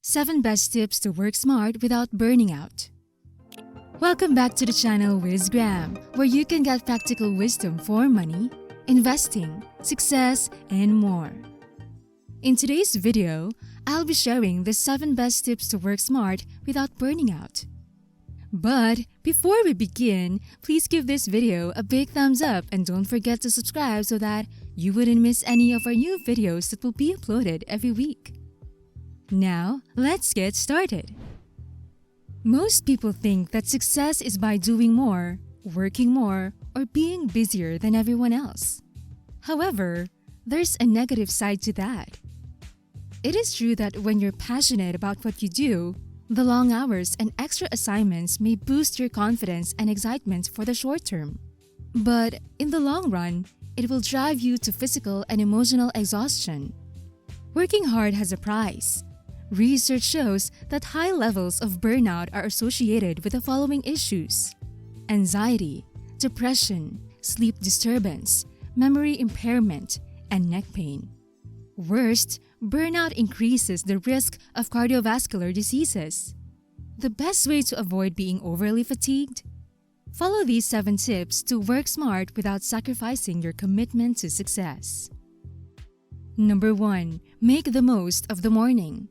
7 best tips to work smart without burning out. Welcome back to the channel WISGRAM, where you can get practical wisdom for money, investing, success, and more. In today's video, I'll be sharing the 7 best tips to work smart without burning out. But before we begin, please give this video a big thumbs up and don't forget to subscribe so that you wouldn't miss any of our new videos that will be uploaded every week. Now, let's get started. Most people think that success is by doing more, working more, or being busier than everyone else. However, there's a negative side to that. It is true that when you're passionate about what you do, the long hours and extra assignments may boost your confidence and excitement for the short term. But in the long run, it will drive you to physical and emotional exhaustion. Working hard has a price. Research shows that high levels of burnout are associated with the following issues: anxiety, depression, sleep disturbance, memory impairment, and neck pain. Worst, burnout increases the risk of cardiovascular diseases. The best way to avoid being overly fatigued? Follow these 7 tips to work smart without sacrificing your commitment to success. Number 1. Make the most of the morning.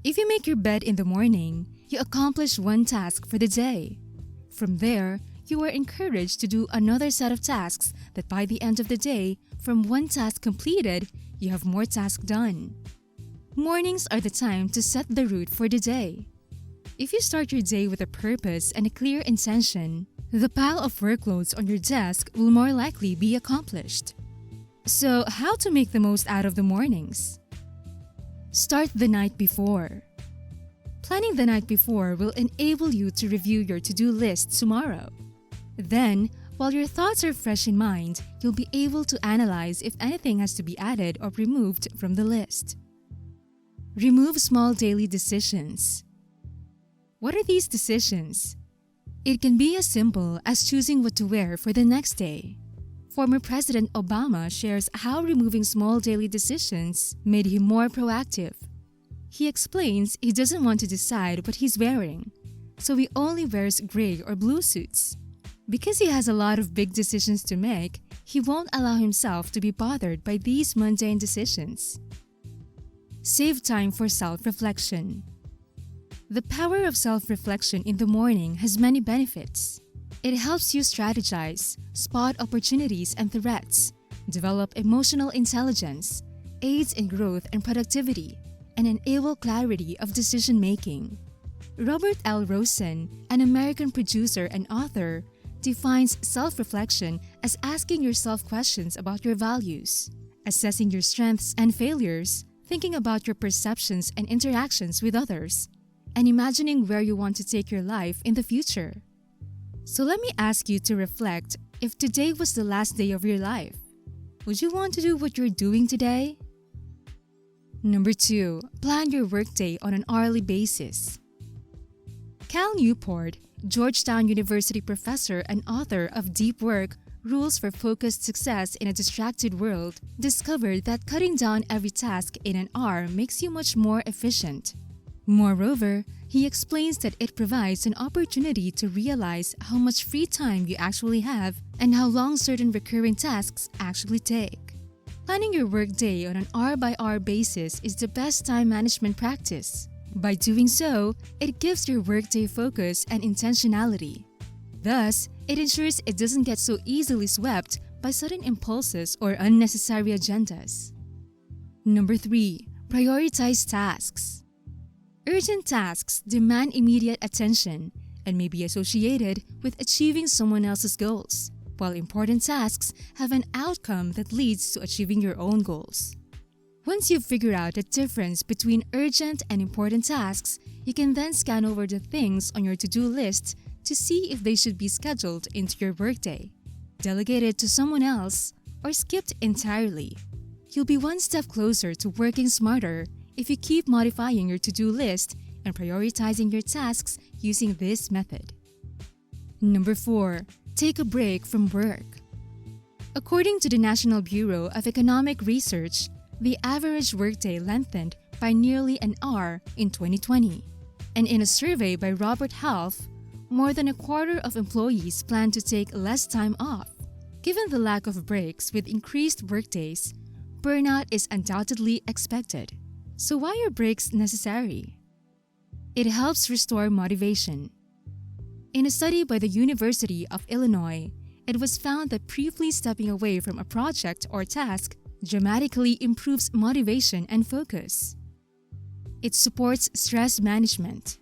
If you make your bed in the morning, you accomplish one task for the day. From there, you are encouraged to do another set of tasks that by the end of the day, from one task completed, you have more tasks done. Mornings are the time to set the route for the day. If you start your day with a purpose and a clear intention, the pile of workloads on your desk will more likely be accomplished. So, how to make the most out of the mornings? Start the night before. Planning the night before will enable you to review your to-do list tomorrow. Then, while your thoughts are fresh in mind, you'll be able to analyze if anything has to be added or removed from the list. Remove small daily decisions. What are these decisions? It can be as simple as choosing what to wear for the next day. Former President Obama shares how removing small daily decisions made him more proactive. He explains he doesn't want to decide what he's wearing, so he only wears gray or blue suits. Because he has a lot of big decisions to make, he won't allow himself to be bothered by these mundane decisions. Save time for self-reflection. The power of self-reflection in the morning has many benefits. It helps you strategize, spot opportunities and threats, develop emotional intelligence, aids in growth and productivity, and enable clarity of decision-making. Robert L. Rosen, an American producer and author, defines self-reflection as asking yourself questions about your values, assessing your strengths and failures, thinking about your perceptions and interactions with others, and imagining where you want to take your life in the future. So let me ask you to reflect, if today was the last day of your life, would you want to do what you're doing today? Number 2. Plan your workday on an hourly basis. Cal Newport, Georgetown University professor and author of Deep Work, Rules for Focused Success in a Distracted World, discovered that cutting down every task in an hour makes you much more efficient. Moreover, he explains that it provides an opportunity to realize how much free time you actually have and how long certain recurring tasks actually take. Planning your workday on an hour-by-hour basis is the best time management practice. By doing so, it gives your workday focus and intentionality. Thus, it ensures it doesn't get so easily swept by sudden impulses or unnecessary agendas. Number 3. Prioritize tasks. Urgent tasks demand immediate attention and may be associated with achieving someone else's goals, while important tasks have an outcome that leads to achieving your own goals. Once you figure out the difference between urgent and important tasks, you can then scan over the things on your to-do list to see if they should be scheduled into your workday, delegated to someone else, or skipped entirely. You'll be one step closer to working smarter if you keep modifying your to-do list and prioritizing your tasks using this method. Number 4. Take a break from work. According to the National Bureau of Economic Research, the average workday lengthened by nearly an hour in 2020. And in a survey by Robert Half, more than a quarter of employees plan to take less time off. Given the lack of breaks with increased workdays, burnout is undoubtedly expected. So why are breaks necessary? It helps restore motivation. In a study by the University of Illinois, it was found that briefly stepping away from a project or task dramatically improves motivation and focus. It supports stress management.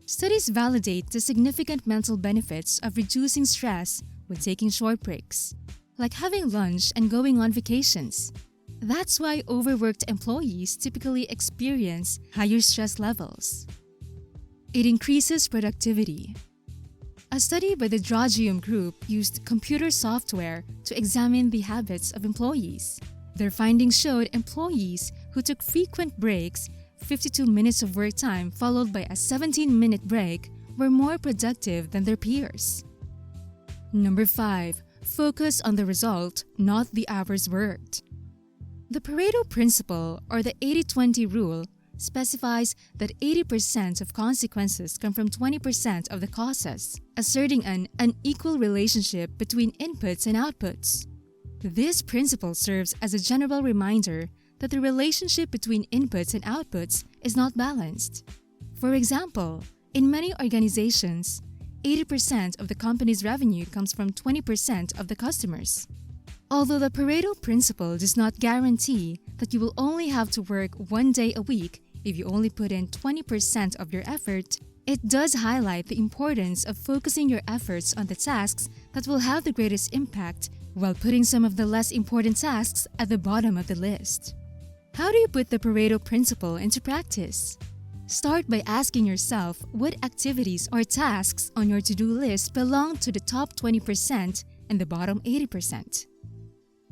Studies validate the significant mental benefits of reducing stress when taking short breaks, like having lunch and going on vacations. That's why overworked employees typically experience higher stress levels. It increases productivity. A study by the DRAUGIEM group used computer software to examine the habits of employees. Their findings showed employees who took frequent breaks, 52 minutes of work time followed by a 17-minute break, were more productive than their peers. Number 5. Focus on the result, not the hours worked. The Pareto principle, or the 80-20 rule, specifies that 80% of consequences come from 20% of the causes, asserting an unequal relationship between inputs and outputs. This principle serves as a general reminder that the relationship between inputs and outputs is not balanced. For example, in many organizations, 80% of the company's revenue comes from 20% of the customers. Although the Pareto principle does not guarantee that you will only have to work 1 day a week if you only put in 20% of your effort, it does highlight the importance of focusing your efforts on the tasks that will have the greatest impact while putting some of the less important tasks at the bottom of the list. How do you put the Pareto principle into practice? Start by asking yourself what activities or tasks on your to-do list belong to the top 20% and the bottom 80%.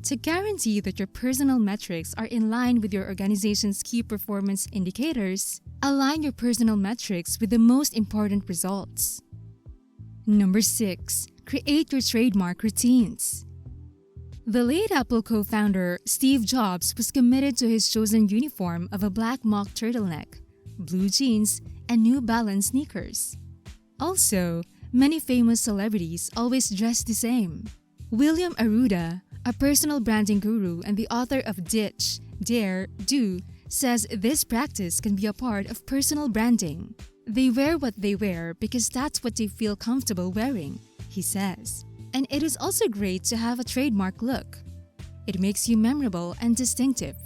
To guarantee that your personal metrics are in line with your organization's key performance indicators, align your personal metrics with the most important results. Number 6. Create your trademark routines. The late Apple co-founder Steve Jobs was committed to his chosen uniform of a black mock turtleneck, blue jeans, and New Balance sneakers. Also, many famous celebrities always dress the same. William Arruda, a personal branding guru and the author of Ditch, Dare, Do, says this practice can be a part of personal branding. They wear what they wear because that's what they feel comfortable wearing, he says. And it is also great to have a trademark look. It makes you memorable and distinctive.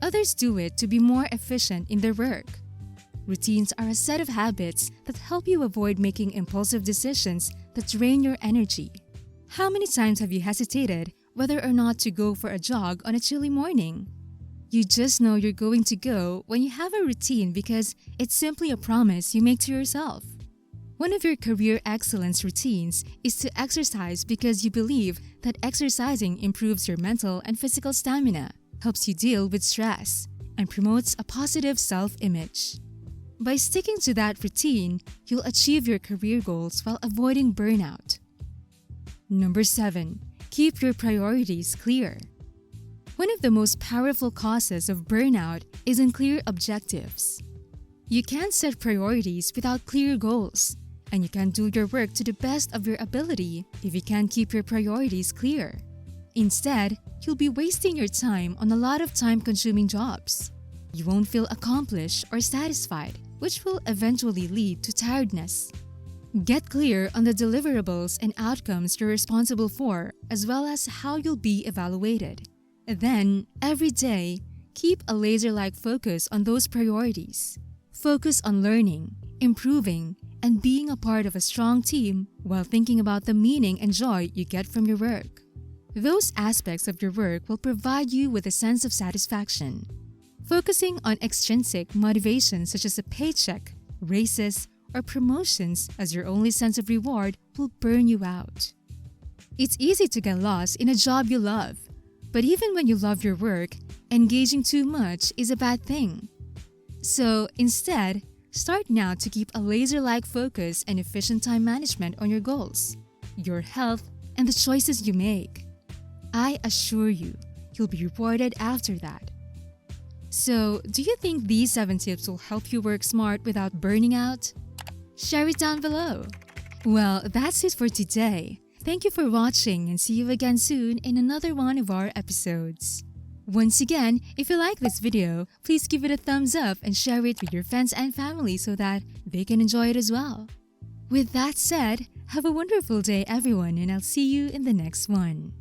Others do it to be more efficient in their work. Routines are a set of habits that help you avoid making impulsive decisions that drain your energy. How many times have you hesitated whether or not to go for a jog on a chilly morning? You just know you're going to go when you have a routine because it's simply a promise you make to yourself. One of your career excellence routines is to exercise because you believe that exercising improves your mental and physical stamina, helps you deal with stress, and promotes a positive self-image. By sticking to that routine, you'll achieve your career goals while avoiding burnout. Number 7. Keep your priorities clear. One of the most powerful causes of burnout is unclear objectives. You can't set priorities without clear goals, and you can't do your work to the best of your ability if you can't keep your priorities clear. Instead, you'll be wasting your time on a lot of time-consuming jobs. You won't feel accomplished or satisfied, which will eventually lead to tiredness. Get clear on the deliverables and outcomes you're responsible for, as well as how you'll be evaluated. Then, every day, keep a laser-like focus on those priorities. Focus on learning, improving, and being a part of a strong team while thinking about the meaning and joy you get from your work. Those aspects of your work will provide you with a sense of satisfaction. Focusing on extrinsic motivation such as a paycheck, raises, or promotions as your only sense of reward will burn you out. It's easy to get lost in a job you love, but even when you love your work, engaging too much is a bad thing. So instead, start now to keep a laser-like focus and efficient time management on your goals, your health, and the choices you make. I assure you, you'll be rewarded after that. So, do you think these 7 tips will help you work smart without burning out? Share it down below. Well, that's it for today. Thank you for watching and see you again soon in another one of our episodes. Once again, if you like this video, please give it a thumbs up and share it with your friends and family so that they can enjoy it as well. With that said, have a wonderful day everyone, and I'll see you in the next one.